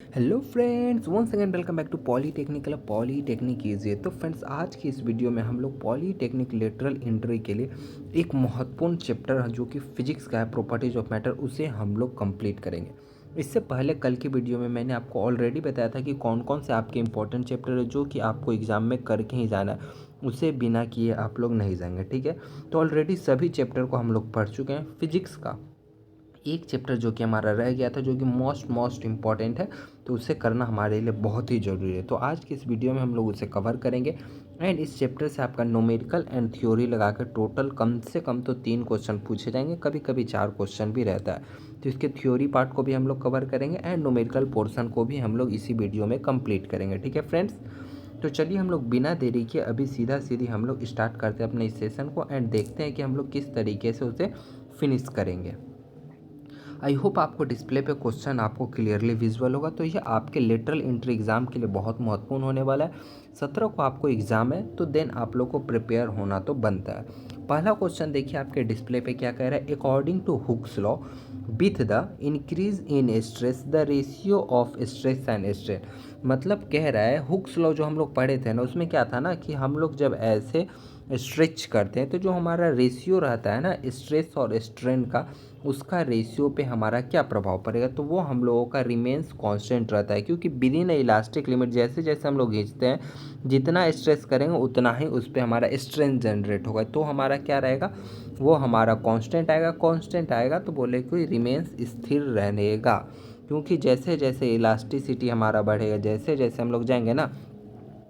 Hello friends, once again welcome back to polytechnical polytechnic easy. तो friends, आज की इस वीडियो में हम लोग पॉलीटेक्निक लेटरल एंट्री के लिए एक महत्वपूर्ण चैप्टर जो कि फिजिक्स का है, प्रॉपर्टीज ऑफ मैटर, उसे हम लोग कंप्लीट करेंगे। इससे पहले कल की वीडियो में मैंने आपको ऑलरेडी बताया था कि कौन कौन से आपके इंपॉर्टेंट चैप्टर है जो कि आपको एग्जाम में करके ही जाना है, उसे बिना किए आप लोग नहीं जाएंगे। ठीक है, तो ऑलरेडी सभी चैप्टर को हम लोग पढ़ चुके हैं। फिजिक्स का एक चैप्टर जो कि हमारा रह गया था, जो कि मोस्ट इम्पॉर्टेंट है, तो उसे करना हमारे लिए बहुत ही ज़रूरी है। तो आज की इस वीडियो में हम लोग उसे कवर करेंगे। एंड इस चैप्टर से आपका न्यूमेरिकल एंड थ्योरी लगा कर टोटल कम से कम तो 3 क्वेश्चन पूछे जाएंगे, कभी कभी 4 क्वेश्चन भी रहता है। तो इसके थ्योरी पार्ट को भी हम लोग कवर करेंगे एंड न्यूमेरिकल पोर्शन को भी हम लोग इसी वीडियो में कंप्लीट करेंगे। ठीक है फ्रेंड्स, तो चलिए हम लोग बिना देरी के अभी सीधा सीधी हम लोग स्टार्ट करते हैं अपने इस सेशन को एंड देखते हैं कि हम लोग किस तरीके से उसे फिनिश करेंगे। आई होप आपको डिस्प्ले पे क्वेश्चन आपको क्लियरली विजुअल होगा। तो ये आपके लेटरल एंट्री एग्ज़ाम के लिए बहुत महत्वपूर्ण होने वाला है। 17 को आपको एग्ज़ाम है, तो देन आप लोग को प्रिपेयर होना तो बनता है। पहला क्वेश्चन देखिए आपके डिस्प्ले पे क्या कह रहा है। According to Hooke's law, with the increase in stress the ratio of stress and strain. मतलब कह रहा है, हुक्स लॉ जो हम लोग पढ़े थे ना, उसमें क्या था ना कि हम लोग जब ऐसे स्ट्रेच करते हैं तो जो हमारा रेशियो रहता है ना स्ट्रेस और स्ट्रेन का, उसका रेशियो पे हमारा क्या प्रभाव पड़ेगा, तो वो हम लोगों का रिमेंस कांस्टेंट रहता है। क्योंकि विद इन इलास्टिक लिमिट जैसे जैसे हम लोग खींचते हैं, जितना स्ट्रेस करेंगे उतना ही उस पर हमारा स्ट्रेन जनरेट होगा। तो हमारा क्या रहेगा, वो हमारा कांस्टेंट आएगा। कांस्टेंट आएगा तो बोले कि रिमेंस स्थिर रहेगा। क्योंकि जैसे जैसे इलास्टिसिटी हमारा बढ़ेगा, जैसे जैसे हम लोग जाएंगे ना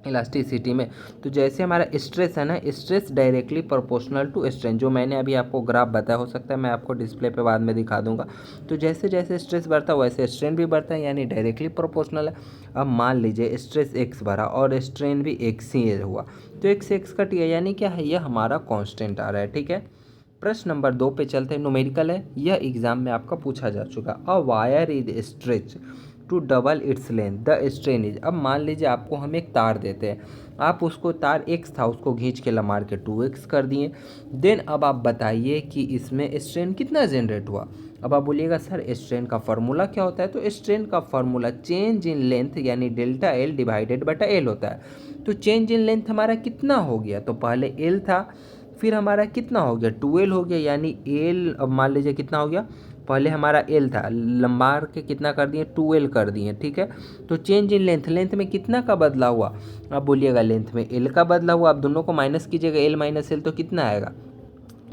इलास्टिसिटी में, तो जैसे हमारा स्ट्रेस है ना, stress directly proportional to strain, जो मैंने अभी आपको ग्राफ बताया, हो सकता है मैं आपको डिस्प्ले पे बाद में दिखा दूंगा। तो जैसे जैसे स्ट्रेस बढ़ता है वैसे स्ट्रेन भी बढ़ता है, यानी डायरेक्टली प्रोपोर्शनल है। अब मान लीजिए स्ट्रेस एक्स बढ़ा और स्ट्रेन भी एक्स ही हुआ, तो एक्स एक्स कट गया, यानी क्या है, यह हमारा कॉन्स्टेंट आ रहा है। ठीक है, प्रश्न नंबर 2 पे चलते हैं। न्यूमेरिकल है, यह एग्जाम में आपका पूछा जा चुका। A wire is stretch to double its length the strain is. अब मान लीजिए आपको हम एक तार देते हैं, आप उसको, तार x था, उसको खींच के लमार के 2x कर दिए। देन अब आप बताइए कि इसमें स्ट्रेन कितना जनरेट हुआ। अब आप बोलिएगा सर स्ट्रेन का फार्मूला क्या होता है, तो स्ट्रेन का फार्मूला चेंज इन लेंथ यानी डेल्टा एल डिवाइडेड बटा एल होता है। तो चेंज इन लेंथ हमारा कितना हो गया, तो पहले एल था, फिर हमारा कितना हो गया, 2l हो गया, यानी एल, अब मान लीजिए कितना हो गया, पहले हमारा एल था, लंबार के कितना कर दिए, 2l कर दिए। ठीक है, तो चेंज इन लेंथ, लेंथ में कितना का बदला हुआ, अब बोलिएगा लेंथ में एल का बदला हुआ। अब दोनों को माइनस कीजिएगा, एल माइनस एल तो कितना आएगा,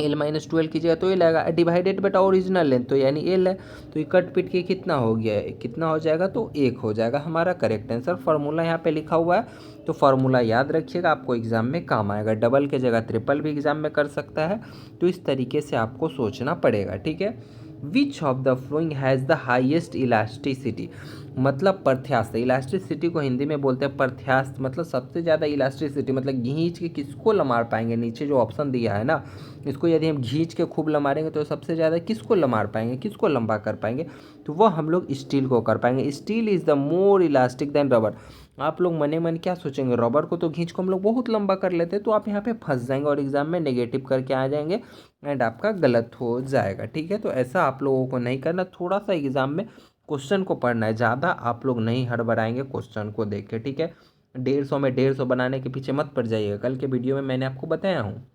एल माइनस 12 कीजिएगा तो एल आएगा, डिवाइडेड बटा ओरिजिनल लेंथ तो यानी एल है। तो ये कट पिट के कितना हो गया है, कितना हो जाएगा, तो 1 हो जाएगा हमारा करेक्ट आंसर। फार्मूला यहाँ पे लिखा हुआ है, तो फार्मूला याद रखिएगा, आपको एग्जाम में काम आएगा। डबल के जगह ट्रिपल भी एग्जाम में कर सकता है, तो इस तरीके से आपको सोचना पड़ेगा। ठीक है, which of the flowing has the highest elasticity, मतलब प्रत्यास्थ। इलास्टिसिटी को हिंदी में बोलते हैं प्रत्यास्थ, मतलब सबसे ज़्यादा इलास्टिसिटी, मतलब खींच के किसको लमार पाएंगे, नीचे जो ऑप्शन दिया है ना, इसको यदि हम खींच के खूब लमारेंगे तो सबसे ज़्यादा किसको लमार पाएंगे, किसको लंबा कर पाएंगे, तो वह हम लोग स्टील को कर पाएंगे। Steel is the more elastic than rubber. आप लोग मने मन क्या सोचेंगे, रबर को तो खींच को हम लोग बहुत लंबा कर लेते हैं, तो आप यहाँ पे फंस जाएंगे और एग्जाम में नेगेटिव करके आ जाएंगे एंड आपका गलत हो जाएगा। ठीक है, तो ऐसा आप लोगों को नहीं करना, थोड़ा सा एग्जाम में क्वेश्चन को पढ़ना है, ज़्यादा आप लोग नहीं हड़बड़ाएंगे क्वेश्चन को देख के। ठीक है, 150 में 150 बनाने के पीछे मत पड़ जाइएगा। कल के वीडियो में मैंने आपको बताया हूँ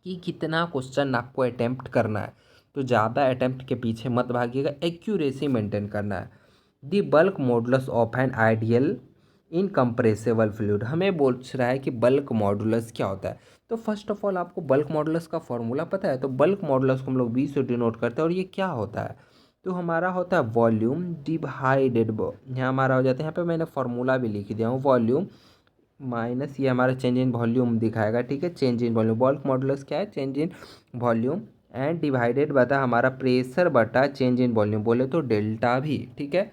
कि कितना क्वेश्चन आपको अटैम्प्ट करना है, तो ज़्यादा अटैम्प्ट के पीछे मत भागिएगा, एक्यूरेसी मेंटेन करना है। The bulk modulus of an ideal incompressible fluid, हमें बोल रहा है कि बल्क मॉडुलस क्या होता है। तो फर्स्ट ऑफ ऑल आपको बल्क मॉडुलस का फॉर्मूला पता है, तो बल्क मॉडुलस को हम लोग बी से डिनोट करते हैं, और ये क्या होता है, तो हमारा होता है वॉल्यूम डिवाइडेड, यहाँ हमारा हो जाता है, यहाँ पे मैंने फार्मूला भी लिख दिया हूँ, वॉल्यूम माइनस ये हमारा चेंज इन वॉल्यूम दिखाएगा। ठीक है, change in volume, bulk modulus क्या है, change in volume, and divided बता हमारा प्रेशर बटा चेंज इन वॉल्यूम, बोले तो डेल्टा भी। ठीक है,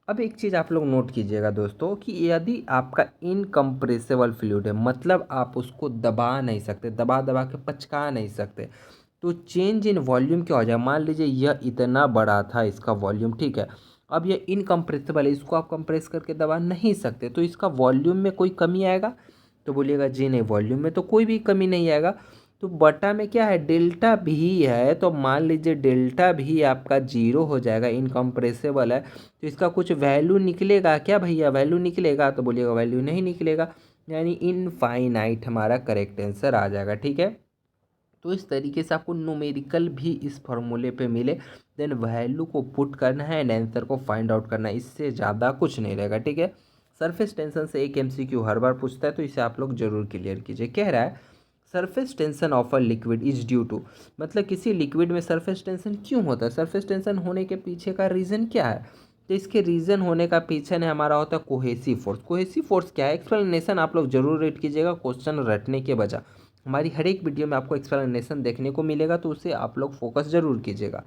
अब एक चीज़ आप लोग नोट कीजिएगा दोस्तों, कि यदि आपका इनकम्प्रेसिबल फ्लूइड है, मतलब आप उसको दबा नहीं सकते, दबा दबा के पचका नहीं सकते, तो चेंज इन वॉल्यूम क्या हो जाए, मान लीजिए यह इतना बड़ा था इसका वॉल्यूम, ठीक है, अब ये इनकम्प्रेसिबल है, इसको आप कंप्रेस करके दबा नहीं सकते, तो इसका वॉल्यूम में कोई कमी आएगा, तो बोलिएगा जी नहीं, वॉल्यूम में तो कोई भी कमी नहीं आएगा। तो बटा में क्या है, डेल्टा भी है, तो मान लीजिए डेल्टा भी आपका जीरो हो जाएगा, इनकम्प्रेसिबल है, तो इसका कुछ वैल्यू निकलेगा क्या भैया, वैल्यू निकलेगा, तो बोलिएगा वैल्यू नहीं निकलेगा, यानी इनफाइनाइट हमारा करेक्ट आंसर आ जाएगा। ठीक है, तो इस तरीके से आपको न्यूमेरिकल भी इस फॉर्मूले पे मिले, देन वैल्यू को पुट करना है एंड आंसर को फाइंड आउट करना है, इससे ज़्यादा कुछ नहीं रहेगा। ठीक है, सरफेस टेंशन से एक एमसीक्यू हर बार पूछता है, तो इसे आप लोग जरूर क्लियर कीजिए। कह रहा है surface tension of a liquid is due to, मतलब किसी लिक्विड में सरफेस टेंशन क्यों होता है, सरफेस टेंशन होने के पीछे का रीज़न क्या है, तो इसके रीज़न होने का पीछे ने हमारा होता है कोहेसिव फोर्स। कोहेसिव फोर्स क्या है, एक्सप्लेनेशन आप लोग जरूर रीड कीजिएगा क्वेश्चन रटने के बजाय, हमारी हर एक वीडियो में आपको एक्सप्लेनेशन देखने को मिलेगा, तो उसे आप लोग फोकस जरूर कीजिएगा।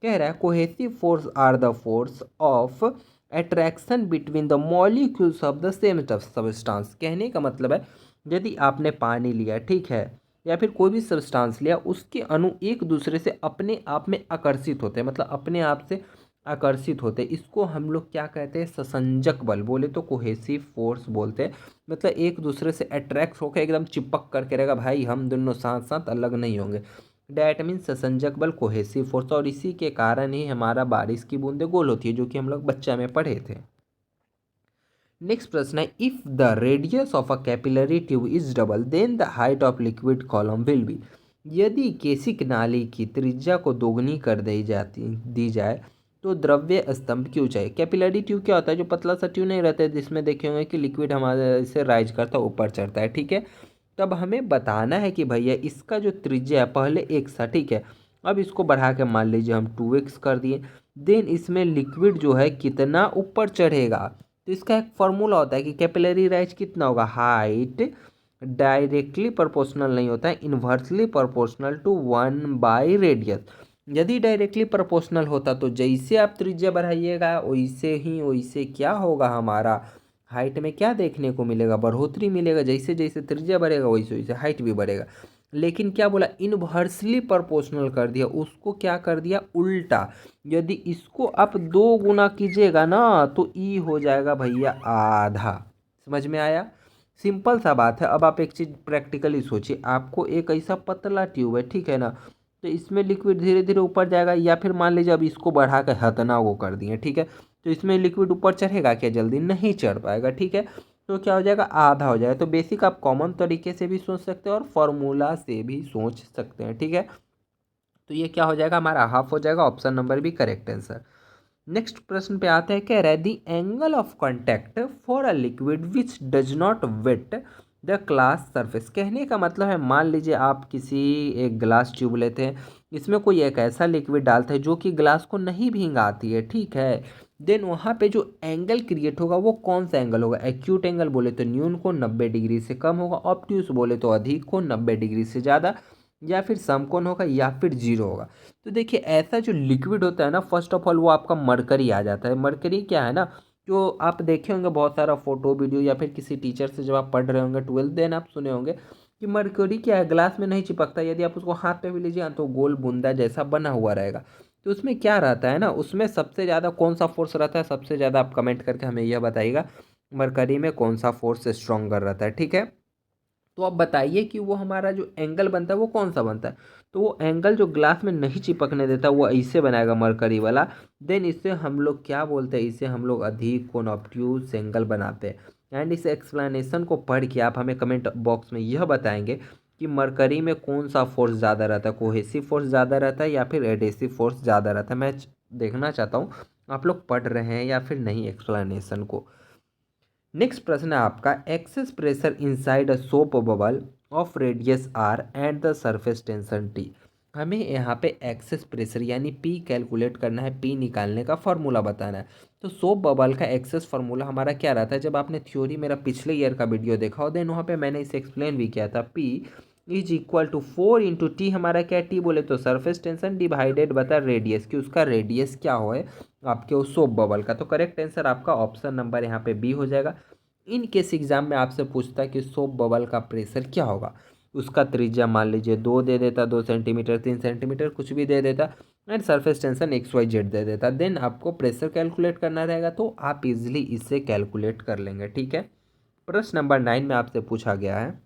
कह रहा है cohesive force are the force of attraction between the molecules of the same substance. कहने का मतलब है यदि आपने पानी लिया, ठीक है, या फिर कोई भी सब्सटेंस लिया, उसके अणु एक दूसरे से अपने आप में आकर्षित होते हैं, मतलब अपने आप से आकर्षित होते हैं, इसको हम लोग क्या कहते हैं, ससंजक बल, बोले तो कोहेसिव फोर्स बोलते हैं। मतलब एक दूसरे से अट्रैक्ट होकर एकदम चिपक करके रहेगा, भाई हम दोनों साथ साथ अलग नहीं होंगे, डैट मीन ससंजक बल, कोहेसिव फोर्स, और इसी के कारण ही हमारा बारिश की बूंदें गोल होती है, जो कि हम लोग बच्चा में पढ़े थे। नेक्स्ट प्रश्न है, if the radius of a capillary tube is double then the height of liquid column will be. यदि केशिक नाली की त्रिज्या को दोगुनी कर दी जाए तो द्रव्य स्तंभ की ऊंचाई, कैपिलरी ट्यूब क्या होता है, जो पतला सा ट्यूब नहीं रहता है जिसमें देखे होंगे कि लिक्विड हमारे से राइज करता है, ऊपर चढ़ता है। ठीक है, तब हमें बताना है कि भैया इसका जो त्रिज्या है पहले x था, ठीक है, अब इसको बढ़ा के मान लीजिए हम 2x कर दिए, देन इसमें लिक्विड जो है कितना ऊपर चढ़ेगा, तो इसका एक फॉर्मूला होता है कि कैपिलरी राइज कितना होगा, हाइट डायरेक्टली प्रोपोर्शनल नहीं होता है, इन्वर्सली प्रोपोर्शनल टू 1/रेडियस। यदि डायरेक्टली प्रोपोर्शनल होता तो जैसे आप त्रिज्या बढ़ाइएगा वैसे क्या होगा, हमारा हाइट में क्या देखने को मिलेगा, बढ़ोतरी मिलेगा, जैसे जैसे त्रिज्या बढ़ेगा वैसे वैसे हाइट भी बढ़ेगा। लेकिन क्या बोला, इनवर्सली प्रोपोर्शनल कर दिया, उसको क्या कर दिया, उल्टा। यदि इसको आप 2 गुना कीजिएगा ना तो ई हो जाएगा भैया आधा। समझ में आया, सिंपल सा बात है। अब आप एक चीज़ प्रैक्टिकली सोचिए, आपको एक ऐसा पतला ट्यूब है, ठीक है ना, तो इसमें लिक्विड धीरे धीरे ऊपर जाएगा, या फिर मान लीजिए अब इसको बढ़ा कर हथना वो कर दिए, ठीक है, तो इसमें लिक्विड ऊपर चढ़ेगा क्या, जल्दी नहीं चढ़ पाएगा। ठीक है, तो क्या हो जाएगा, आधा हो जाएगा। तो बेसिक आप कॉमन तरीके से भी सोच सकते हैं और फॉर्मूला से भी सोच सकते हैं। ठीक है, तो ये क्या हो जाएगा, हमारा हाफ हो जाएगा, ऑप्शन नंबर भी करेक्ट आंसर। नेक्स्ट प्रश्न पे आते हैं, कह रहा है the angle of contact for a liquid which does not wet the glass surface. कहने का मतलब है, मान लीजिए आप किसी एक ग्लास ट्यूब लेते हैं, इसमें कोई एक ऐसा लिक्विड डालते हैं जो कि ग्लास को नहीं भींगाती है, ठीक है, देन वहाँ पे जो एंगल क्रिएट होगा वो कौन सा एंगल होगा, एक्यूट एंगल बोले तो न्यून को 90 डिग्री से कम होगा, ऑब्ट्यूस बोले तो अधिक को 90 डिग्री से ज़्यादा, या फिर समकोण होगा, या फिर जीरो होगा। तो देखिए ऐसा जो लिक्विड होता है ना, फर्स्ट ऑफ ऑल वो आपका मरकरी आ जाता है। मरकरी क्या है ना, जो आप देखे होंगे बहुत सारा फोटो वीडियो, या फिर किसी टीचर से जब आप पढ़ रहे होंगे 12th, देन आप सुने होंगे कि मरकरी क्या है, ग्लास में नहीं चिपकता, यदि आप उसको हाथ पे भी लीजिए तो गोल बूंदा जैसा बना हुआ रहेगा। तो उसमें क्या रहता है ना, उसमें सबसे ज़्यादा कौन सा फोर्स रहता है, सबसे ज़्यादा आप कमेंट करके हमें यह बताइएगा, मरकरी में कौन सा फोर्स स्ट्रॉन्गर रहता है। ठीक है, तो आप बताइए कि वो हमारा जो एंगल बनता है वो कौन सा बनता है, तो वो एंगल जो ग्लास में नहीं चिपकने देता वो ऐसे बनाएगा मरकरी वाला, देन इसे हम लोग क्या बोलते हैं, इसे हम लोग अधिक कोण ऑब्ट्यूज एंगल बनाते हैं। एंड इस एक्सप्लेनेशन को पढ़ के आप हमें कमेंट बॉक्स में यह बताएंगे कि मरकरी में कौन सा फोर्स ज़्यादा रहता है, कोहेसिव फोर्स ज़्यादा रहता है या फिर एडेसिव फोर्स ज़्यादा रहता है। मैं देखना चाहता हूँ आप लोग पढ़ रहे हैं या फिर नहीं एक्सप्लेनेशन को। नेक्स्ट प्रश्न है आपका, excess pressure inside a soap bubble of radius r and the surface tension T. हमें यहाँ पे एक्सेस प्रेशर यानी पी कैलकुलेट करना है, पी निकालने का फॉर्मूला बताना है। तो सोप बबल का एक्सेस फार्मूला हमारा क्या रहता है, जब आपने थ्योरी मेरा पिछले ईयर का वीडियो देखा हो देन वहाँ पे मैंने इसे एक्सप्लेन भी किया था, P is equal to 4 × T, हमारा क्या टी बोले तो सरफेस टेंशन डिवाइडेड बता रेडियस, कि उसका रेडियस क्या हो है आपके उस सोप बबल का। तो करेक्ट आंसर आपका ऑप्शन नंबर यहाँ पे बी हो जाएगा। इन केस एग्जाम में आपसे पूछता है कि सोप बबल का प्रेशर क्या होगा, उसका त्रिज्या मान लीजिए 2 दे देता, 2 सेंटीमीटर 3 सेंटीमीटर कुछ भी दे देता, एंड सरफेस टेंशन XYZ दे देता, देन आपको प्रेशर कैलकुलेट करना रहेगा, तो आप इजिली इससे कैलकुलेट कर लेंगे। ठीक है, प्रश्न नंबर 9 में आपसे पूछा गया है,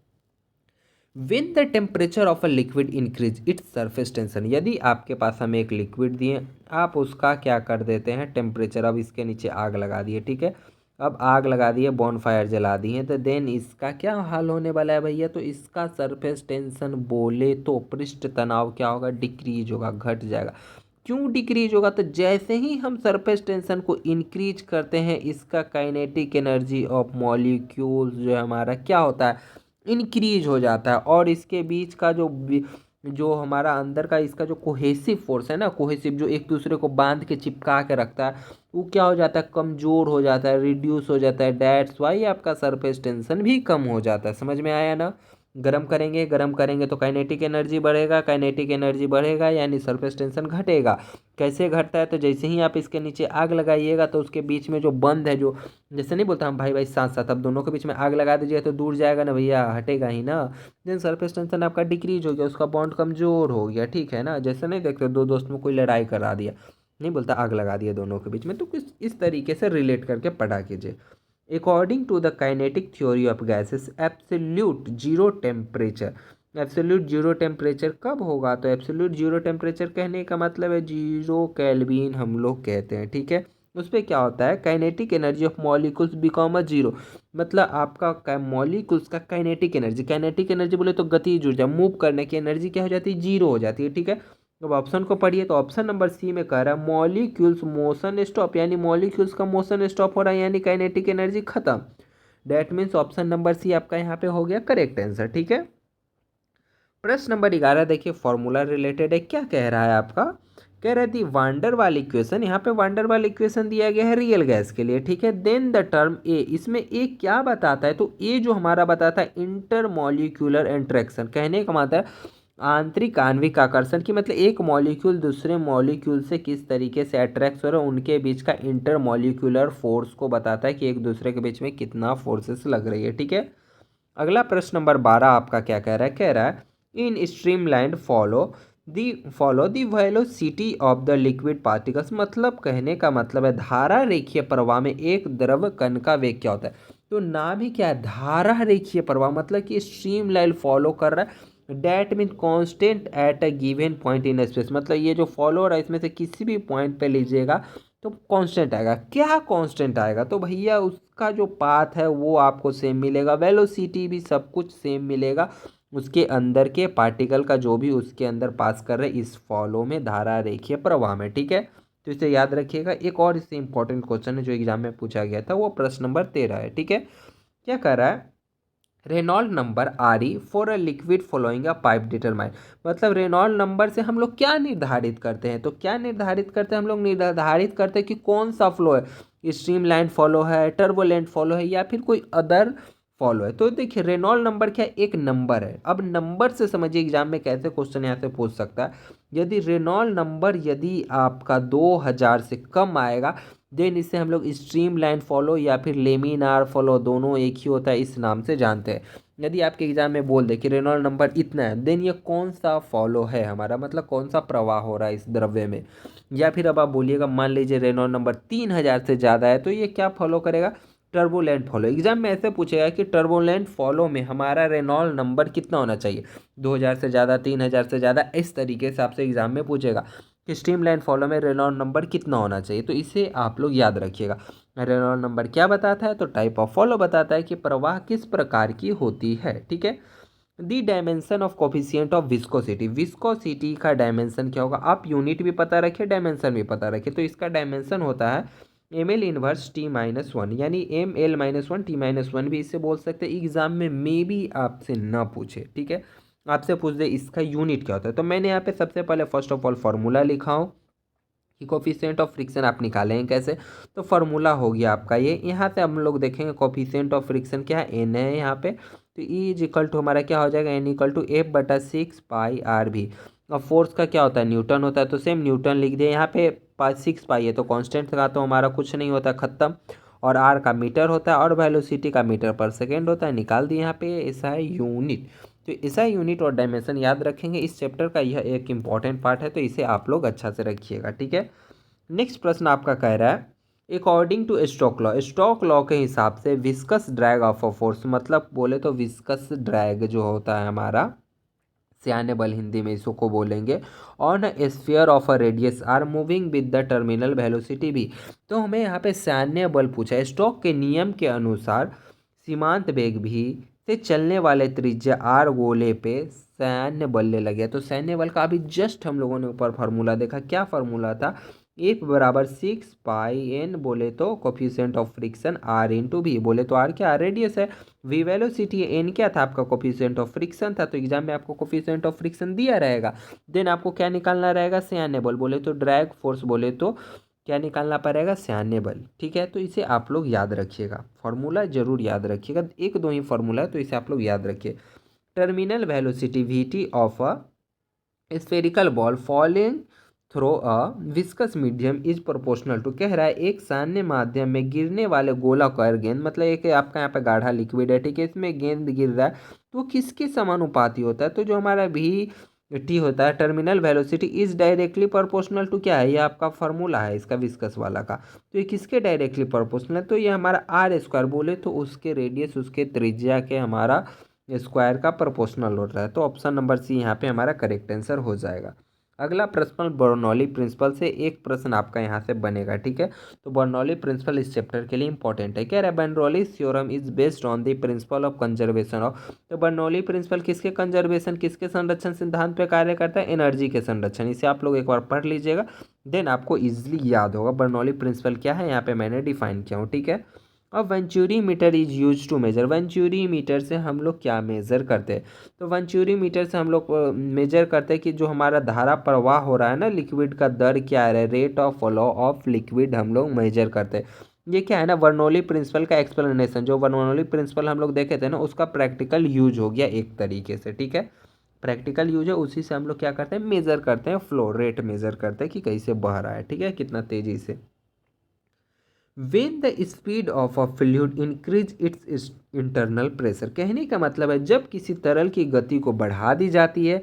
when the temperature of a liquid increase its surface tension, यदि आपके पास हमें एक लिक्विड दिए, आप उसका क्या कर देते हैं टेम्परेचर, अब इसके नीचे आग लगा दिए, ठीक है, अब आग लगा दिए, बॉनफायर जला दिए, तो देन इसका क्या हाल होने वाला है भैया, तो इसका सरफेस टेंशन बोले तो पृष्ठ तनाव क्या होगा, डिक्रीज होगा, घट जाएगा। क्यों डिक्रीज होगा, तो जैसे ही हम सरफेस टेंशन को इंक्रीज करते हैं, इसका काइनेटिक एनर्जी ऑफ मॉलिक्यूल्स जो है हमारा क्या होता है, इंक्रीज हो जाता है, और इसके बीच का जो हमारा अंदर का इसका जो कोहेसिव फोर्स है ना, कोहेसिव जो एक दूसरे को बांध के चिपका के रखता है, वो क्या हो जाता है, कमज़ोर हो जाता है, रिड्यूस हो जाता है। डैट्स वाई आपका सरफेस टेंशन भी कम हो जाता है। समझ में आया ना। गरम करेंगे तो काइनेटिक एनर्जी बढ़ेगा, काइनेटिक एनर्जी बढ़ेगा यानी सरफेस टेंशन घटेगा। कैसे घटता है, तो जैसे ही आप इसके नीचे आग लगाइएगा तो उसके बीच में जो बंद है, जो जैसे नहीं बोलता हम भाई भाई साथ साथ, अब दोनों के बीच में आग लगा दीजिए तो दूर जाएगा ना भैया, हटेगा ही ना। देन सरफेस टेंशन आपका डिक्रीज हो गया, उसका बॉन्ड कमजोर हो गया, ठीक है ना। जैसे नहीं देखते दो दोस्त में कोई लड़ाई करा दिया, नहीं बोलता आग लगा दिया दोनों के बीच में, तो कुछ इस तरीके से रिलेट करके पढ़ा कीजिए। According to the kinetic theory of gases, absolute zero temperature, absolute zero temperature कब होगा, तो एब्सोल्यूट जीरो टेम्परेचर कहने का मतलब है जीरो केल्विन हम लोग कहते हैं, ठीक है। उस पर क्या होता है, kinetic energy of molecules become a zero, मतलब आपका मॉलिक्यूल्स का काइनेटिक एनर्जी बोले तो गतिज ऊर्जा, मूव करने की एनर्जी क्या हो जाती है, जीरो हो जाती है, ठीक है। अब ऑप्शन को पढ़िए, तो ऑप्शन नंबर सी में कह रहा है मॉलिक्यूल्स मोशन स्टॉप, यानी मॉलिक्यूल्स का मोशन स्टॉप हो रहा है, यानी काइनेटिक एनर्जी खत्म। That means option number C आपका यहाँ पे हो गया करेक्ट आंसर, ठीक है। प्रश्न नंबर 11 देखिए, फॉर्मूला रिलेटेड है, क्या कह रहा है आपका, कह रहा है दी वांडर वाल इक्वेशन, यहाँ पे वांडर वाल इक्वेशन दिया गया है रियल गैस के लिए, ठीक है। देन द टर्म ए, इसमें ए क्या बताता है, तो ए जो हमारा बताता है इंटर मॉलिक्यूलर इंटरेक्शन, कहने का मतलब है आंतरिक आणविक आकर्षण की, मतलब एक मॉलिक्यूल दूसरे मॉलिक्यूल से किस तरीके से अट्रैक्ट हो रहा है, उनके बीच का इंटर मॉलिक्यूलर फोर्स को बताता है कि एक दूसरे के बीच में कितना फोर्सेस लग रही है, ठीक है। अगला प्रश्न नंबर 12 आपका क्या कह रहा है, कह रहा है in streamline flow the velocity of the liquid particles, मतलब कहने का मतलब है धारा रेखीय प्रवाह में एक द्रव कण का वेग क्या होता है, तो नाम ही क्या है, धारा रेखीय प्रवाह, मतलब कि स्ट्रीमलाइन फॉलो कर रहा है, that mean constant at a given point in space, मतलब ये जो फॉलो हो रहा है इसमें से किसी भी पॉइंट पे लीजिएगा तो कांस्टेंट आएगा। क्या कांस्टेंट आएगा, तो भैया उसका जो पाथ है वो आपको सेम मिलेगा, वेलोसिटी भी सब कुछ सेम मिलेगा, उसके अंदर के पार्टिकल का जो भी उसके अंदर पास कर रहे इस फॉलो में धारा रेखीय प्रवाह में, ठीक है। तो इसे याद रखिएगा। एक और इससे इंपॉर्टेंट क्वेश्चन है जो एग्जाम में पूछा गया था, वो प्रश्न नंबर 13 है, ठीक है। क्या कर रहा है, Reynold number R E for a liquid following a pipe determine, मतलब रेनॉल्ड नंबर से हम लोग क्या निर्धारित करते हैं, तो क्या निर्धारित करते हैं, हम लोग निर्धारित करते हैं कि कौन सा फ्लो है, स्ट्रीमलाइन फॉलो है, टर्बुलेंट फॉलो है, या फिर कोई अदर फॉलो है। तो देखिए रेनॉल्ड नंबर क्या है, एक नंबर है। अब नंबर से समझिए एग्जाम में कैसे क्वेश्चन यहाँ से पूछ सकता है, यदि रेनॉल्ड नंबर यदि आपका 2000 से कम आएगा, देन इसे हम लोग स्ट्रीम लाइन फॉलो या फिर लेमिनार फॉलो, दोनों एक ही होता है, इस नाम से जानते हैं। यदि आपके एग्जाम में बोल दे कि रेनॉल्ड नंबर इतना है, देन ये कौन सा फॉलो है हमारा, मतलब कौन सा प्रवाह हो रहा है इस द्रव्य में। या फिर अब आप बोलिएगा मान लीजिए रेनॉल्ड नंबर 3000 से ज़्यादा है, तो ये क्या फॉलो करेगा, टर्बुलेंट फॉलो। एग्जाम में ऐसे पूछेगा कि टर्बुलेंट फॉलो में हमारा रेनॉल्ड नंबर कितना होना चाहिए, 2000 से ज़्यादा, 3000 से ज़्यादा, इस तरीके से आपसे एग्जाम में पूछेगा कि स्ट्रीमलाइन फॉलो में रेनॉल्ड नंबर कितना होना चाहिए। तो इसे आप लोग याद रखिएगा। रेनॉल्ड नंबर क्या बताता है, तो टाइप ऑफ फॉलो बताता है कि प्रवाह किस प्रकार की होती है, ठीक है। The dimension of coefficient of viscosity, viscosity का डायमेंशन क्या होगा, आप यूनिट भी पता रखिए, डायमेंशन भी पता रखिए। तो इसका डायमेंशन होता है M L inverse T minus one, यानी M L minus one T minus one भी इससे बोल सकते हैं। एग्जाम में मे भी आपसे ना पूछे, ठीक है, आपसे पूछ दे इसका यूनिट क्या होता है। तो मैंने यहाँ पे सबसे पहले फर्स्ट ऑफ ऑल फार्मूला लिखा हूँ कि कोफिशिएंट ऑफ फ्रिक्शन आप निकालेंगे कैसे, तो फार्मूला हो गया आपका ये। यहाँ से हम लोग देखेंगे कोफिशिएंट ऑफ फ्रिक्शन क्या है, एन है यहाँ पे, तो ई इज इक्वल टू हमारा क्या हो जाएगा, एन इक्वल टू एफ बटा 6 पाई आर भी। अब फोर्स का क्या होता है, न्यूटन होता है, तो सेम न्यूटन लिख दिया यहाँ पे। 6 पाई है तो कांस्टेंट का तो हमारा कुछ नहीं होता, खत्म। और आर का मीटर होता है और वेलोसिटी का मीटर पर सेकेंड होता है, निकाल दिए यहाँ पे, ऐसा है यूनिट। तो ऐसा यूनिट और डायमेंशन याद रखेंगे, इस चैप्टर का यह एक इंपॉर्टेंट पार्ट है, तो इसे आप लोग अच्छा से रखिएगा, ठीक है। नेक्स्ट प्रश्न आपका कह रहा है अकॉर्डिंग टू स्टोक लॉ के हिसाब से viscous drag of a force, मतलब बोले तो विस्कस ड्रैग जो होता है हमारा, स्याने बल हिंदी में इसको बोलेंगे, on a sphere of a radius r moving with the terminal velocity भी। तो हमें यहाँ पे स्यान्य बल पूछा है। स्टोक के नियम के अनुसार सीमांत वेग भी से चलने वाले त्रिज्या आर गोले पे सैन्य बल ले लगे। तो सैन्य बल का अभी जस्ट हम लोगों ने ऊपर फार्मूला देखा, क्या फार्मूला था, एफ बराबर 6 पाई एन, बोले तो coefficient of friction r into भी, बोले तो आर क्या, रेडियस है, वी वेलोसिटी है, एन क्या था आपका, कोफिशिएंट ऑफ फ्रिक्शन था। तो एग्जाम में आपको कोफिशिएंट ऑफ फ्रिक्शन दिया रहेगा, देन आपको क्या निकालना रहेगा, सैन्य बल, बोले तो ड्रैग फोर्स, बोले तो क्या निकालना पड़ेगा, सैन्य बल। ठीक है, तो इसे आप लोग याद रखिएगा, फार्मूला जरूर याद रखिएगा, एक दो ही फार्मूला है तो इसे आप लोग याद रखिए। Terminal velocity V T of a spherical ball falling through a viscous medium is proportional to, कह रहा है एक सान्य माध्यम में गिरने वाले गोलाकार गेंद, मतलब एक आपका यहाँ पे गाढ़ा लिक्विड है, ठीक है, इसमें गेंद गिर रहा है तो किसके समानुपाती होता है, तो जो हमारा भी टी होता है, terminal velocity is directly proportional to, क्या है, ये आपका फार्मूला है इसका विस्कस वाला का, तो ये किसके डायरेक्टली प्रोपोर्शनल है, तो ये हमारा आर स्क्वायर, बोले तो उसके रेडियस उसके त्रिज्या के हमारा स्क्वायर का प्रोपोर्शनल होता है। तो ऑप्शन नंबर सी यहाँ पे हमारा करेक्ट आंसर हो जाएगा। अगला प्रश्न बर्नौली प्रिंसिपल से एक प्रश्न आपका यहाँ से बनेगा, ठीक है, तो बर्नौली प्रिंसिपल इस चैप्टर के लिए इंपॉर्टेंट है। कह रहा है Bernoulli theorem is based on the principle of conservation of, तो बर्नौली प्रिंसिपल किसके कंजर्वेशन, किसके संरक्षण सिद्धांत पे कार्य करता है, एनर्जी के संरक्षण। इसे आप लोग एक बार पढ़ लीजिएगा, देन आपको इजिली याद होगा बर्नौली प्रिंसिपल क्या है, यहाँ पे मैंने डिफाइन किया हूँ, ठीक है। अब venturi meter is use to measure, venturi meter से हम लोग क्या मेज़र करते हैं, तो वेंचुरी मीटर से हम लोग मेजर करते हैं कि जो हमारा धारा प्रवाह हो रहा है ना लिक्विड का, दर क्या है, rate of flow of liquid हम लोग मेजर करते हैं। ये क्या है ना, बर्नौली प्रिंसिपल का एक्सप्लेनेशन, जो बर्नौली प्रिंसिपल हम लोग देखे थे ना उसका प्रैक्टिकल यूज हो गया एक तरीके से, ठीक है, प्रैक्टिकल यूज है, उसी से हम लोग क्या करते हैं, मेज़र करते हैं, फ्लो रेट मेज़र करते हैं कि कैसे बह रहा है, ठीक है, कितना तेज़ी से। When the speed of a fluid increase its internal pressure, कहने का मतलब है जब किसी तरल की गति को बढ़ा दी जाती है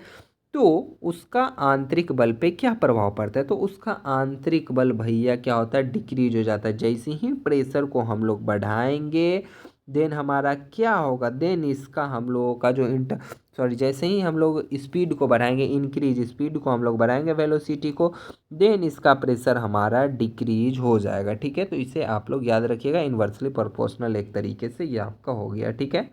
तो उसका आंतरिक बल पे क्या प्रभाव पड़ता है, तो उसका आंतरिक बल भैया क्या होता है, डिक्रीज हो जाता है। जैसे ही प्रेशर को हम लोग बढ़ाएंगे देन हमारा क्या होगा, देन इसका हम लोगों का जो जैसे ही हम लोग स्पीड को बढ़ाएंगे, इंक्रीज स्पीड को हम लोग बढ़ाएंगे वेलोसिटी को, देन इसका प्रेशर हमारा डिक्रीज हो जाएगा, ठीक है, तो इसे आप लोग याद रखिएगा, इन्वर्सली प्रोपोर्शनल एक तरीके से ये आपका हो गया, ठीक है।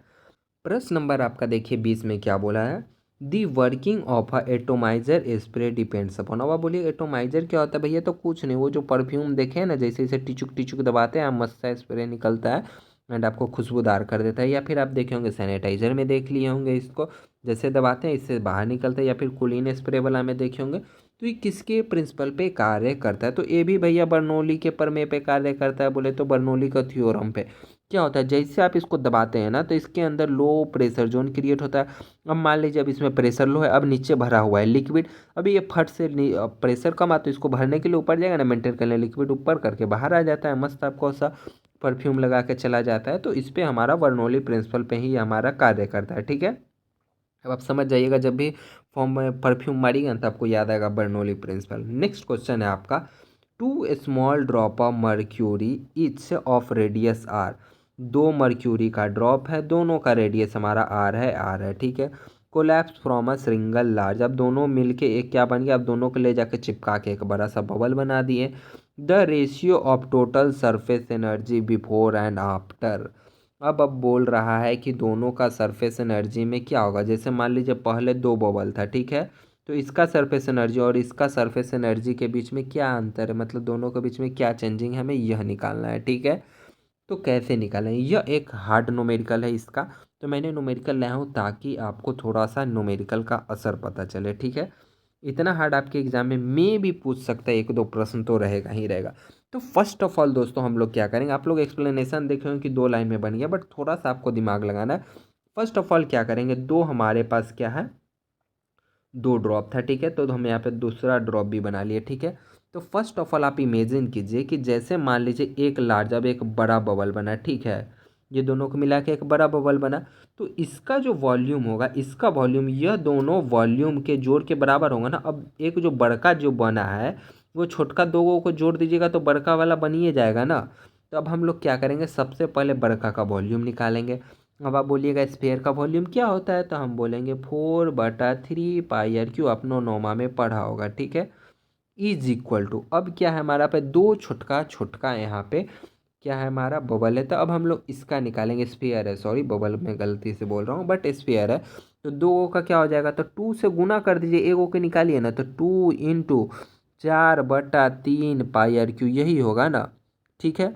प्रश्न नंबर आपका देखिए 20 में क्या बोला है, the working of a atomiser spray depends upon, अब आप बोलिए एटोमाइजर क्या होता है भैया, तो कुछ नहीं, वो जो परफ्यूम देखे हैं ना, जैसे इसे टिचुक टिचुक दबाते हैं, मस्त सा स्प्रे निकलता है एंड आपको खुशबूदार कर देता है, या फिर आप देखे होंगे सैनिटाइजर में देख लिए होंगे इसको, जैसे दबाते हैं इससे बाहर निकलता है, या फिर कुलीन स्प्रे वाला में देखे होंगे। तो ये किसके प्रिंसिपल पे कार्य करता है, तो ये भी भैया बर्नौली के प्रमेय पे कार्य करता है, बोले तो बर्नौली का थ्योरम पे। क्या होता है, जैसे आप इसको दबाते हैं ना तो इसके अंदर लो प्रेशर जोन क्रिएट होता है। अब मान लीजिए अब इसमें प्रेशर लो है, अब नीचे भरा हुआ है लिक्विड, अभी ये फट से प्रेशर कम आता तो इसको भरने के लिए ऊपर जाएगा ना, मेंटेन करने लिक्विड ऊपर करके बाहर आ जाता है, मस्त आपको सा परफ्यूम लगा के चला जाता है। तो इस पर हमारा बर्नौली प्रिंसिपल पे ही हमारा कार्य करता है, ठीक है। अब आप समझ जाइएगा, जब भी फॉर्म में परफ्यूम मारिएगा तो आपको याद आएगा बर्नौली प्रिंसिपल। नेक्स्ट क्वेश्चन है आपका, two small drop of mercury each of radius r, दो मर्क्यूरी का ड्रॉप है, दोनों का रेडियस हमारा आर है, ठीक है, collapse from a single large, अब दोनों मिलके एक क्या बन गया, अब दोनों को ले जाके चिपका के एक बड़ा सा बबल बना दिए। The ratio of total surface energy before and after, अब बोल रहा है कि दोनों का सरफेस एनर्जी में क्या होगा, जैसे मान लीजिए पहले दो बबल था, ठीक है, तो इसका सरफेस एनर्जी और इसका सरफेस एनर्जी के बीच में क्या अंतर है, मतलब दोनों के बीच में क्या चेंजिंग है, हमें यह निकालना है, ठीक है। तो कैसे निकालें, यह एक हार्ड न्यूमेरिकल है इसका, तो मैंने न्यूमेरिकल लाया हूँ ताकि आपको थोड़ा सा न्यूमेरिकल का असर पता चले, ठीक है। इतना हार्ड आपके एग्जाम में भी पूछ सकता है, एक दो प्रश्न तो रहेगा ही रहेगा। तो फर्स्ट ऑफ ऑल दोस्तों हम लोग क्या करेंगे, आप लोग एक्सप्लेनेशन देखे होंगे कि 2 लाइन में बन गया, बट थोड़ा सा आपको दिमाग लगाना है। फर्स्ट ऑफ ऑल क्या करेंगे, दो हमारे पास क्या है, दो ड्रॉप था, ठीक है, तो हम यहाँ पे दूसरा ड्रॉप भी बना लिए, ठीक है। तो फर्स्ट ऑफ ऑल आप इमेजिन कीजिए कि जैसे मान लीजिए एक लार्ज, अब एक बड़ा बबल बना, ठीक है, ये दोनों को मिला के एक बड़ा बबल बना, तो इसका जो वॉल्यूम होगा, इसका वॉल्यूम यह दोनों वॉल्यूम के जोड़ के बराबर होगा ना। अब एक जो बड़का जो बना है वो छोटका दो को जोड़ दीजिएगा तो बड़का वाला बन ही जाएगा ना। तो अब हम लोग क्या करेंगे, सबसे पहले बड़का का वॉल्यूम निकालेंगे। अब आप बोलिएगा स्फीयर का वॉल्यूम क्या होता है, तो हम बोलेंगे 4/3 पाई आर क्यू, अपनो नोमा में पढ़ा होगा, ठीक है। इज इक्वल टू, अब क्या है हमारा पे दो छुटका छुटका यहाँ पे क्या है हमारा बबल है, तो अब हम लोग इसका निकालेंगे। स्फीयर है, सॉरी बबल में गलती से बोल रहा हूँ, बट स्फीयर है। तो दो का क्या हो जाएगा, तो 2 से गुना कर दीजिए, एगो के निकालिए ना, तो 2 × 4/3 पाई आर क्यू यही होगा ना, ठीक है।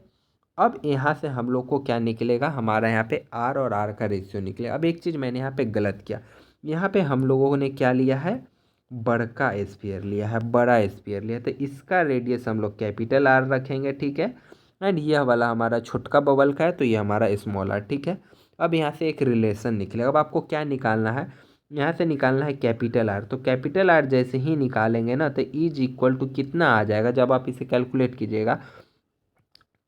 अब यहाँ से हम लोग को क्या निकलेगा, हमारा यहाँ पे आर और आर का रेशियो निकले। अब एक चीज़ मैंने यहाँ पे गलत किया, यहाँ पे हम लोगों ने क्या लिया है, बड़का स्फीयर लिया है, बड़ा स्फीयर लिया, तो इसका रेडियस हम लोग कैपिटल आर रखेंगे, ठीक है। एंड यह वाला हमारा छोटका बबल का है, तो ये हमारा स्मॉल आर, ठीक है। अब यहाँ से एक रिलेशन निकलेगा। अब आपको क्या निकालना है, यहाँ से निकालना है कैपिटल आर। तो कैपिटल आर जैसे ही निकालेंगे ना, तो इज इक्वल टू कितना आ जाएगा, जब आप इसे कैलकुलेट कीजिएगा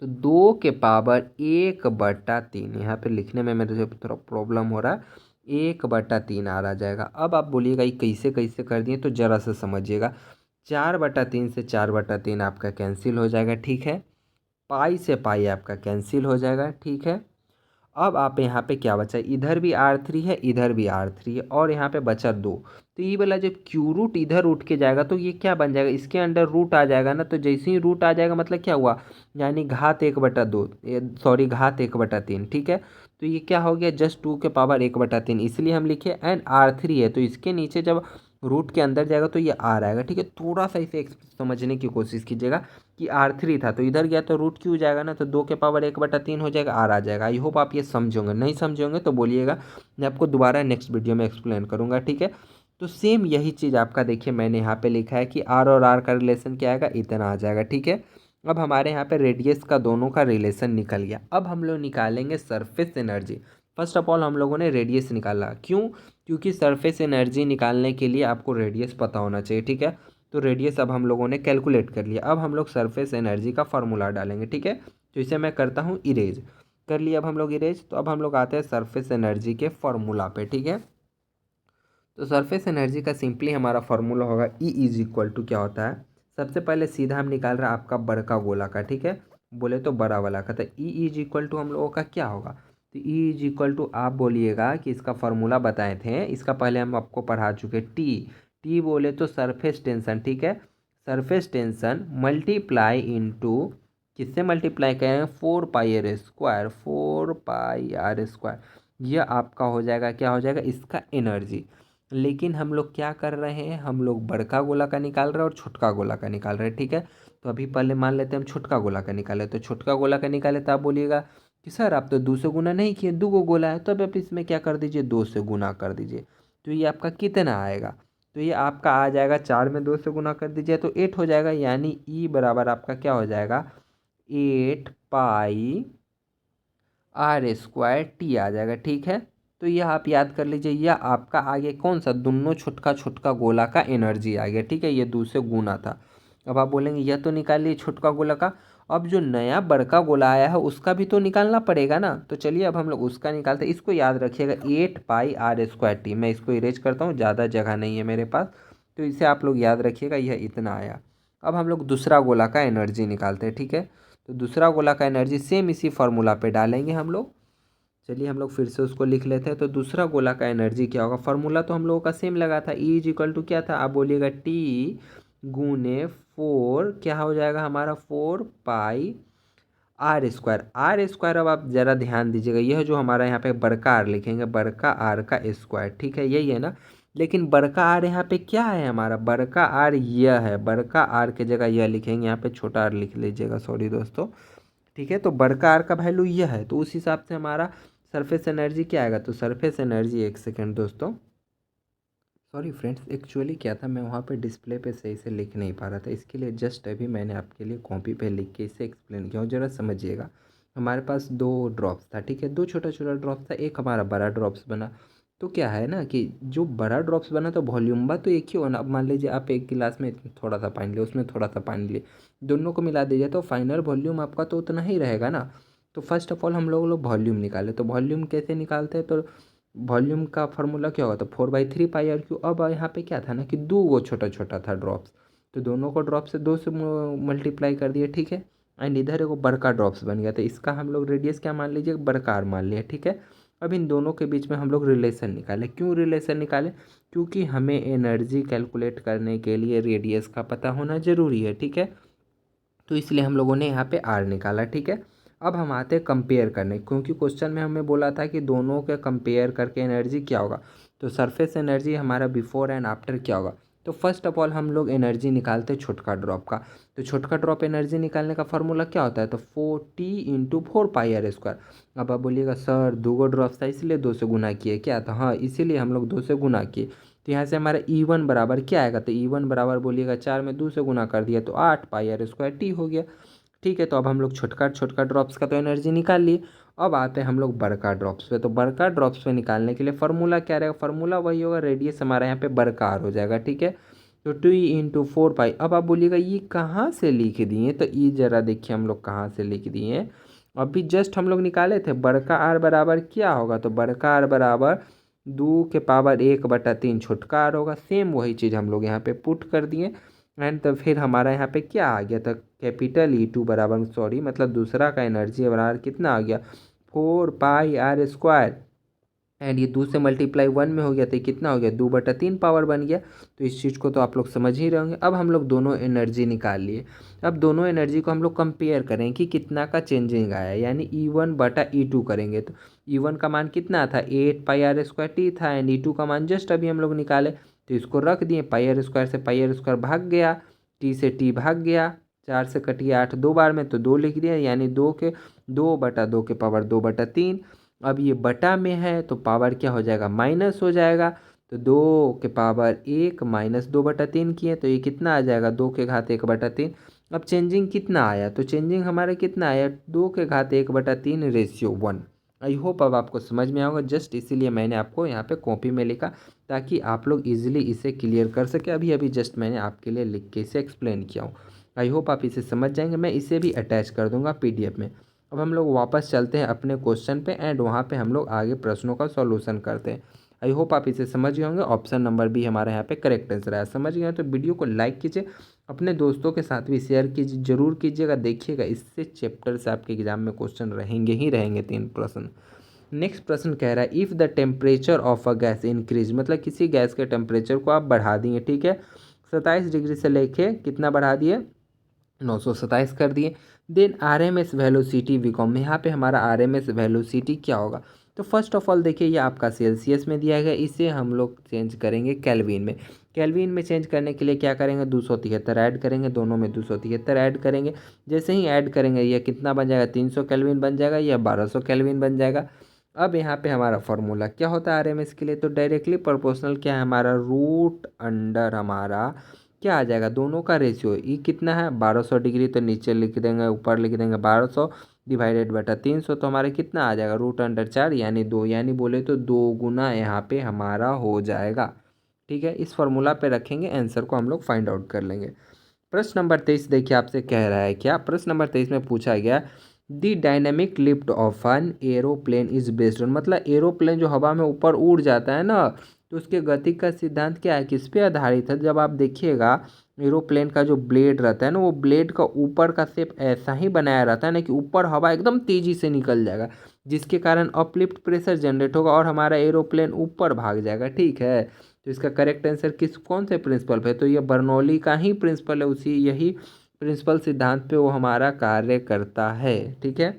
तो 2 के पावर 1/3, यहाँ पे लिखने में मेरे से थोड़ा प्रॉब्लम हो रहा है, 1/3 आ जाएगा। अब आप बोलिएगा ये कैसे कैसे कर दिए, तो ज़रा सा समझिएगा। 4/3 से 4/3 आपका कैंसिल हो जाएगा, ठीक है। पाई से पाई आपका कैंसिल हो जाएगा, ठीक है। अब आप यहाँ पे क्या बचा, इधर भी R3 है, इधर भी R3 है, और यहाँ पे बचा 2। तो ये वाला जब क्यू रूट इधर उठ के जाएगा तो ये क्या बन जाएगा, इसके अंडर रूट आ जाएगा ना। तो जैसे ही रूट आ जाएगा मतलब क्या हुआ, यानी घात 1/2, सॉरी घात 1/3, ठीक है। तो ये क्या हो गया, जस्ट 2 के पावर 1/3, इसलिए हम लिखे। एंड R3 है, तो इसके नीचे जब रूट के अंदर जाएगा तो ये आर आएगा, ठीक है। थोड़ा सा इसे समझने की कोशिश कीजिएगा कि R3 था तो इधर गया तो रूट क्यों जाएगा ना, तो 2 के पावर 1/3 हो जाएगा, आर आ जाएगा। आई होप आप ये समझोगे, नहीं समझोगे तो बोलिएगा, मैं आपको दोबारा नेक्स्ट वीडियो में एक्सप्लेन करूँगा, ठीक है। तो सेम यही चीज़ आपका देखिए मैंने यहाँ पे लिखा है कि आर और आर का रिलेशन क्या आएगा, इतना आ जाएगा, ठीक है। अब हमारे यहाँ पे रेडियस का दोनों का रिलेशन निकल गया। अब हम लोग निकालेंगे surface energy. First of all हम लोगों ने रेडियस निकाला, क्यों, क्योंकि सरफेस एनर्जी निकालने के लिए आपको रेडियस पता होना चाहिए, ठीक है। तो रेडियस अब हम लोगों ने कैलकुलेट कर लिया। अब हम लोग सरफेस एनर्जी का फार्मूला डालेंगे, ठीक है। तो इसे मैं करता हूँ इरेज, कर लिया अब हम लोग इरेज। तो अब हम लोग आते हैं सरफेस एनर्जी के फार्मूला पे, ठीक है। तो सरफेस एनर्जी का सिंपली हमारा फार्मूला होगा ई इज इक्वल टू, क्या होता है, सबसे पहले सीधा हम निकाल रहे हैं आपका बड़का गोला का, ठीक है, बोले तो बड़ा वाला का। तो ई इज इक्वल टू हम लोगों का क्या होगा, तो ई इज इक्वल टू आप बोलिएगा कि इसका फार्मूला बताए थे, इसका पहले हम आपको पढ़ा चुके। टी टी बोले तो सरफेस टेंशन, ठीक है। सरफेस टेंशन मल्टीप्लाई इंटू, किससे मल्टीप्लाई करें, 4 pi r square, 4 pi r square, यह आपका हो जाएगा, क्या हो जाएगा, इसका एनर्जी। लेकिन हम लोग क्या कर रहे हैं, हम लोग बड़का गोला का निकाल रहे हैं और छोटका गोला का निकाल रहे हैं, ठीक है। तो अभी पहले मान लेते हैं हम छोटका गोला का निकाले, तो छोटका गोला का निकाले तो आप बोलिएगा कि सर आप तो 2 से गुना नहीं किए, 2 गो गोला है, तो अब आप इसमें क्या कर दीजिए, 2 से गुना कर दीजिए। तो ये आपका कितना आएगा, तो ये आपका आ जाएगा 4 में 2 से गुना कर दीजिए तो 8 हो जाएगा, यानी ई बराबर आपका क्या हो जाएगा, 8 पाई आर स्क्वायर टी आ जाएगा, ठीक है। तो यह आप याद कर लीजिए, यह आपका आगे कौन सा, दोनों छोटका छोटका गोला का एनर्जी आ गया, ठीक है। ये 2 से गुना था। अब आप बोलेंगे यह तो निकाल लिए छोटका गोला का, अब जो नया बड़का गोला आया है उसका भी तो निकालना पड़ेगा ना। तो चलिए अब हम लोग उसका निकालते हैं। इसको याद रखिएगा 8 पाई आर स्क्वायर टी, मैं इसको इरेज करता हूँ, ज़्यादा जगह नहीं है मेरे पास, तो इसे आप लोग याद रखिएगा, यह इतना आया। अब हम लोग दूसरा गोला का एनर्जी निकालते हैं, ठीक है। तो दूसरा गोला का एनर्जी सेम इसी फार्मूला पे डालेंगे हम लोग। चलिए हम लोग फिर से उसको लिख लेते हैं। तो दूसरा गोला का एनर्जी क्या होगा, फार्मूला तो हम लोगों का सेम लगा था, ई इज इक्वल टू क्या था, आप बोलिएगा टी गुने 4, क्या हो जाएगा हमारा, 4 pi r square. Are square अब आप ज़रा ध्यान दीजिएगा, यह जो हमारा यहाँ पे बड़का आर लिखेंगे, बड़का आर का स्क्वायर, ठीक है, यही है ना। लेकिन बड़का आर यहाँ पे क्या है हमारा, बड़का आर यह है, बड़का आर के जगह यह लिखेंगे, यहाँ पे छोटा आर लिख लीजिएगा, सॉरी दोस्तों, ठीक है। तो बड़का आर का वैल्यू यह है, तो उस हिसाब से हमारा सरफेस एनर्जी क्या आएगा, तो सरफेस एनर्जी, एक सेकेंड दोस्तों, सॉरी फ्रेंड्स, एक्चुअली क्या था, मैं वहाँ पे डिस्प्ले पे सही से लिख नहीं पा रहा था, इसके लिए जस्ट अभी मैंने आपके लिए कॉपी पे लिख के इसे एक्सप्लेन किया हूँ, ज़रा समझिएगा। हमारे पास 2 ड्रॉप्स था, ठीक है, 2 छोटा छोटा ड्रॉप्स था, एक हमारा बड़ा ड्रॉप्स बना। तो क्या है ना कि जो बड़ा ड्रॉप्स बना तो वॉल्यूम तो एक ही होना। अब मान लीजिए आप एक गिलास में थोड़ा सा पानी लिए, उसमें थोड़ा सा पानी लिए, दोनों को मिला दीजिए तो फाइनल वॉल्यूम आपका तो उतना ही रहेगा ना। तो फर्स्ट ऑफ ऑल हम लोग वॉल्यूम निकाले, तो वॉल्यूम कैसे निकालते हैं, तो वॉल्यूम का फार्मूला क्या होगा, तो 4/3 पाई आर क्यू। अब यहाँ पे क्या था ना कि 2 छोटा छोटा था ड्रॉप्स, तो दोनों को ड्रॉप से 2 से मल्टीप्लाई कर दिया, ठीक है। एंड इधर एक बड़का ड्रॉप्स बन गया, तो इसका हम लोग रेडियस क्या मान लीजिए, बड़का मान लिया, ठीक है। अब इन दोनों के बीच में हम लोग रिलेशन निकालें। क्यों रिलेशन निकालें? क्योंकि हमें एनर्जी कैलकुलेट करने के लिए रेडियस का पता होना ज़रूरी है, ठीक है। तो इसलिए हम लोगों ने यहाँ पे आर निकाला, ठीक है। अब हम आते हैं कंपेयर करने, क्योंकि क्वेश्चन में हमें बोला था कि दोनों के कंपेयर करके एनर्जी क्या होगा। तो सरफेस एनर्जी हमारा बिफोर एंड आफ्टर क्या होगा। तो फर्स्ट ऑफ ऑल हम लोग एनर्जी निकालते हैं छोटका ड्रॉप का। तो छोटका ड्रॉप एनर्जी निकालने का फॉर्मूला क्या होता है, तो 4T × 4πr²। अब आप बोलिएगा सर 2 ड्रॉप्स था इसलिए 2 से गुना किए क्या, तो हाँ इसीलिए हम लोग 2 से गुना किए। तो यहाँ से हमारा E1 बराबर क्या आएगा, तो E1 बराबर बोलिएगा 4 में 2 से गुना कर दिया तो 8πr² हो गया, ठीक है। तो अब हम लोग छोटका छोटका ड्रॉप्स का तो एनर्जी निकाल लिए। अब आते हैं हम लोग बड़का ड्रॉप्स पे। तो बड़का ड्रॉप्स पे निकालने के लिए फार्मूला क्या रहेगा, फार्मूला वही होगा, रेडियस हमारा यहाँ पे बड़का आर हो जाएगा, ठीक है। तो 2 × 4π। अब आप बोलिएगा ये कहाँ से लिख दिए, तो ये जरा देखिए हम लोग कहाँ से लिख दिए हैं। अभी जस्ट हम लोग निकाले थे बड़का आर बराबर क्या होगा, तो बड़का आर बराबर 2⁻1/3 छोटका आर होगा। सेम वही चीज़ हम लोग यहाँ पे पुट कर दिए। एंड तो फिर हमारा यहाँ पे क्या आ गया था, कैपिटल E2 बराबर, सॉरी मतलब दूसरा का एनर्जी बराबर कितना आ गया, 4πr²। एंड ये 2 से मल्टीप्लाई 1 में हो गया तो ये कितना हो गया, 2/3 पावर बन गया। तो इस चीज़ को तो आप लोग समझ ही रहे होंगे। अब हम लोग दोनों एनर्जी निकाल लिए। अब दोनों एनर्जी को हम लोग कंपेयर करें कि कितना का चेंजिंग आया, यानी E1/E2 करेंगे। तो E1 का मान कितना था, 8πr² था। एंड E2 का मान जस्ट अभी हम लोग निकाले, तो इसको रख दिए, πr² से πr² भाग गया, t से t भाग गया, 4 से कटिए 8 2 बार में, तो 2 लिख दिया, यानी 2/2 के पावर 2/3। अब ये बटा में है तो पावर क्या हो जाएगा, माइनस हो जाएगा। तो 2 के पावर 1 माइनस 2/3 किए तो ये कितना आ जाएगा, 2 के घात 1/3। अब चेंजिंग कितना आया, तो चेंजिंग हमारा कितना आया, 2 के घात 1/3 रेशियो 1। आई होप अब आपको समझ में आएगा, जस्ट इसीलिए मैंने आपको यहाँ पे कॉपी में लिखा ताकि आप लोग इजीली इसे क्लियर कर सके। अभी अभी जस्ट मैंने आपके लिए लिख के इसे एक्सप्लेन किया हूँ। आई होप आप इसे समझ जाएंगे। मैं इसे भी अटैच कर दूंगा PDF में। अब हम लोग वापस चलते हैं अपने क्वेश्चन पे एंड वहाँ पे हम लोग आगे प्रश्नों का सॉल्यूशन करते हैं। आई होप आप इसे समझ गए होंगे। ऑप्शन नंबर भी हमारे यहाँ पे करेक्ट आंसर है। समझ गए तो वीडियो को लाइक कीजिए, अपने दोस्तों के साथ भी शेयर कीजिए, जरूर कीजिएगा। देखिएगा इससे चैप्टर से आपके एग्जाम में क्वेश्चन रहेंगे ही रहेंगे 3 प्रश्न। नेक्स्ट प्रश्न कह रहा है if the temperature of a gas increase, मतलब किसी गैस के टेम्परेचर को आप बढ़ा दिए, ठीक है, 27 डिग्री से लेके कितना बढ़ा दिए, 927 कर दिए। देन RMS वेलोसिटी बिकॉम, यहाँ पे हमारा RMS वेलोसिटी क्या होगा। तो फर्स्ट ऑफ ऑल देखिए ये आपका सेल्सियस में दिया गया, इसे हम लोग चेंज करेंगे केल्विन में। केल्विन में चेंज करने के लिए क्या करेंगे, 273 ऐड करेंगे, दोनों में 273 ऐड करेंगे। जैसे ही ऐड करेंगे यह कितना बन जाएगा, 300 केल्विन बन जाएगा या 1200 केल्विन बन जाएगा। अब यहाँ पे हमारा फॉर्मूला क्या होता है RMS के लिए, तो डायरेक्टली प्रोपोर्शनल क्या है हमारा, रूट अंडर हमारा क्या आ जाएगा, दोनों का रेशियो। ई कितना है 1200 डिग्री, तो नीचे लिख देंगे, ऊपर लिख देंगे 1200 डिवाइडेड बटा 300, तो हमारे कितना आ जाएगा, रूट अंडर 4 यानी 2, यानी बोले तो 2 गुना यहाँ पे हमारा हो जाएगा, ठीक है। इस फॉर्मूला पे रखेंगे, आंसर को हम लोग फाइंड आउट कर लेंगे। प्रश्न नंबर 23 देखिए आपसे कह रहा है क्या, प्रश्न नंबर 23 में पूछा गया the dynamic lift of an aeroplane is based on, मतलब एरोप्लेन जो हवा में ऊपर उड़ जाता है ना, तो उसके गति का सिद्धांत क्या है, किस पे आधारित है। जब आप देखिएगा एरोप्लेन का जो ब्लेड रहता है ना, वो ब्लेड का ऊपर का शेप ऐसा ही बनाया रहता है ना कि ऊपर हवा एकदम तेजी से निकल जाएगा, जिसके कारण अपलिफ्ट प्रेशर जनरेट होगा और हमारा एरोप्लेन ऊपर भाग जाएगा, ठीक है। तो इसका करेक्ट आंसर कौन से प्रिंसिपल पे, तो ये बर्नौली का ही प्रिंसिपल है, उसी यही प्रिंसिपल सिद्धांत पे वो हमारा कार्य करता है, ठीक है।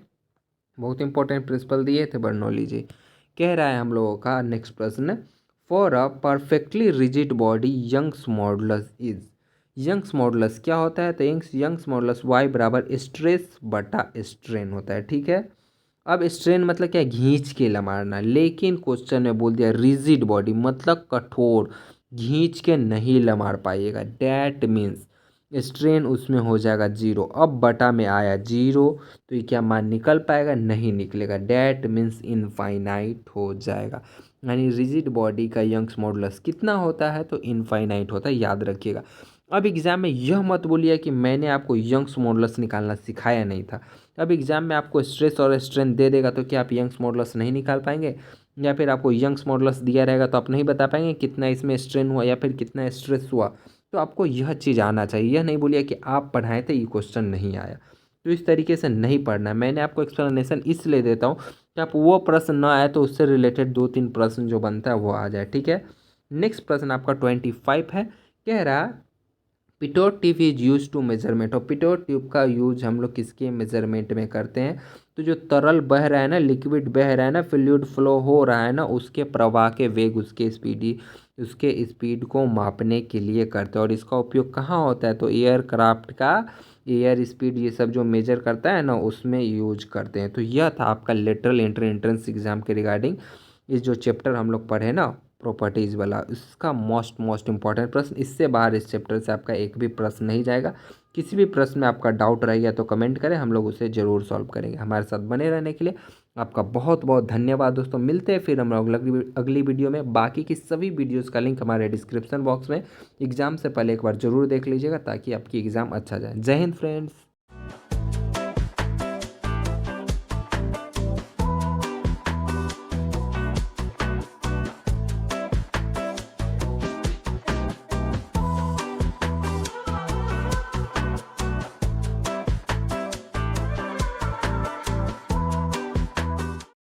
बहुत इंपॉर्टेंट प्रिंसिपल दिए थे बर्नौली जी। कह रहा है हम लोगों का नेक्स्ट प्रश्न, for a perfectly rigid body Young's modulus is, Young's modulus क्या होता है, तो यंग्स मॉडुलस Y बराबर स्ट्रेस बटा स्ट्रेन होता है, ठीक है। अब स्ट्रेन मतलब क्या, घींच के मारना, लेकिन क्वेश्चन में बोल दिया रिजिड बॉडी मतलब कठोर, घींच के नहीं मार पाइएगा, डैट मीन्स स्ट्रेन उसमें हो जाएगा 0। अब बटा में आया 0 तो ये क्या मान निकल पाएगा, नहीं निकलेगा, डैट मीन्स इनफाइनाइट हो जाएगा। यानी रिजिड बॉडी का यंग्स मॉडुलस कितना होता है, तो इनफाइनाइट होता है, याद रखिएगा। अब एग्जाम में यह मत बोलिए कि मैंने आपको यंग्स मॉडुलस निकालना सिखाया नहीं था। अब एग्जाम में आपको स्ट्रेस और स्ट्रेन दे देगा तो क्या आप यंग्स मॉडुलस नहीं निकाल पाएंगे, या फिर आपको यंग्स मॉडुलस दिया रहेगा तो आप नहीं बता पाएंगे कितना इसमें स्ट्रेन हुआ या फिर कितना स्ट्रेस हुआ। तो आपको यह चीज़ आना चाहिए। यह नहीं बोलिए कि आप पढ़ाए थे ये क्वेश्चन नहीं आया। तो इस तरीके से नहीं पढ़ना है। मैंने आपको एक्सप्लेनेशन इसलिए देता हूँ कि आप वो प्रश्न ना आए तो उससे रिलेटेड 2-3 प्रश्न जो बनता है वो आ जाए, ठीक है। नेक्स्ट प्रश्न आपका 25 है। कह रहा pitot tube is use to measurement, और पिटोट ट्यूब का यूज हम लोग किसके मेजरमेंट में करते हैं? तो जो तरल बह रहा है ना, लिक्विड बह रहा है ना, फ्लूइड फ्लो हो रहा है ना, उसके प्रवाह के वेग, उसके स्पीड को मापने के लिए करते हैं। और इसका उपयोग कहाँ होता है? तो एयरक्राफ्ट का एयर स्पीड ये सब जो मेजर करता है ना उसमें यूज करते हैं। तो यह था आपका लेटरल एंट्री एंट्रेंस एग्जाम के रिगार्डिंग इस जो चैप्टर हम लोग पढ़े ना प्रॉपर्टीज़ वाला, इसका मोस्ट इंपॉर्टेंट प्रश्न। इससे बाहर इस चैप्टर से आपका एक भी प्रश्न नहीं जाएगा। किसी भी प्रश्न में आपका डाउट रह गया तो कमेंट करें, हम लोग उसे ज़रूर सॉल्व करेंगे। हमारे साथ बने रहने के लिए आपका बहुत बहुत धन्यवाद दोस्तों। मिलते हैं फिर हम लोग अगली वीडियो में। बाकी की सभी वीडियोज़ का लिंक हमारे डिस्क्रिप्शन बॉक्स में। एग्ज़ाम से पहले एक बार ज़रूर देख लीजिएगा ताकि आपकी एग्ज़ाम अच्छा जाए। जय हिंद फ्रेंड्स।